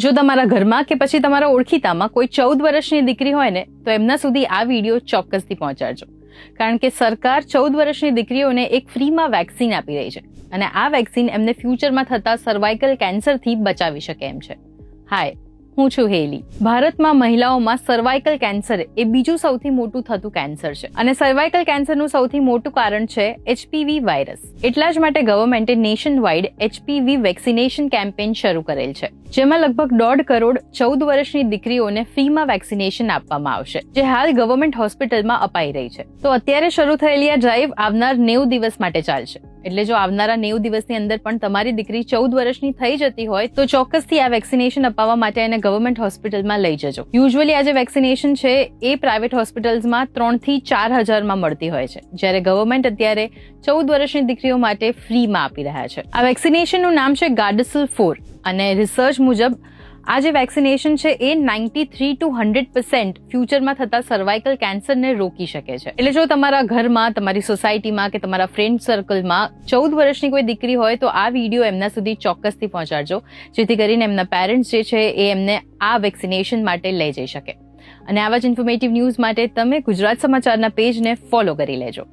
જો તમારા ઘરમાં કે પછી તમારા ઓળખીતામાં કોઈ 14 વર્ષની દીકરી હોય ને તો એમના સુધી આ વિડીયો ચોક્કસથી પહોંચાડજો, કારણ કે સરકાર 14 વર્ષની દીકરીઓને એક ફ્રીમાં વેક્સિન આપી રહી છે અને આ વેક્સિન એમને ફ્યુચરમાં થતા સર્વાઇકલ કેન્સરથી બચાવી શકે એમ છે. હાય, હું છું હેલી. ભારતમાં મહિલાઓમાં સર્વાઇકલ કેન્સર એ બીજું સૌથી મોટું થતું કેન્સર છે અને સર્વાઇકલ કેન્સરનું સૌથી મોટું કારણ છે HPV વાયરસ. એટલા જ માટે ગવર્મેન્ટે nationwide HPV vaccination campaign શરૂ કરેલ છે, જેમાં લગભગ 1.5 કરોડ 14 વર્ષની દીકરીઓને ફ્રીમાં વેક્સિનેશન આપવામાં આવશે, જે હાલ ગવર્મેન્ટ હોસ્પિટલમાં અપાઈ રહી છે. તો અત્યારે શરૂ થયેલી આ ડ્રાઈવ આવનાર 90 દિવસ માટે ચાલશે. એટલે જો આવનારા 90 દિવસની અંદર પણ તમારી દીકરી 14 વર્ષની થઈ જતી હોય તો ચોક્કસથી આ વેક્સિનેશન અપાવવા માટે એને ગવર્મેન્ટ હોસ્પિટલમાં લઈ જજો. યુઝ્યુઅલી આ જે વેક્સિનેશન છે એ પ્રાઇવેટ હોસ્પિટલ્સમાં 3 થી 4 હજારમાં મળતી હોય છે, જ્યારે ગવર્મેન્ટ અત્યારે 14 વર્ષની દીકરીઓ માટે ફ્રીમાં આપી રહ્યા છે. આ વેક્સિનેશનનું નામ છે ગાર્ડેસિલ 4 અને રિસર્ચ મુજબ આ જે વેક્સિનેશન છે એ 93 to 100% ફ્યુચરમાં થતા સર્વાઇકલ કેન્સરને રોકી શકે છે. એટલે જો તમારા ઘરમાં, તમારી સોસાયટીમાં કે તમારા ફ્રેન્ડ સર્કલમાં 14 વર્ષની કોઈ દીકરી હોય તો આ વિડીયો એમના સુધી ચોક્કસથી પહોંચાડજો, જેથી કરીને એમના પેરેન્ટ્સ જે છે એ એમને આ વેક્સિનેશન માટે લઈ જઈ શકે. અને આવા જ ઇન્ફોર્મેટિવ ન્યૂઝ માટે તમે ગુજરાત સમાચારના પેજને ફોલો કરી લેજો.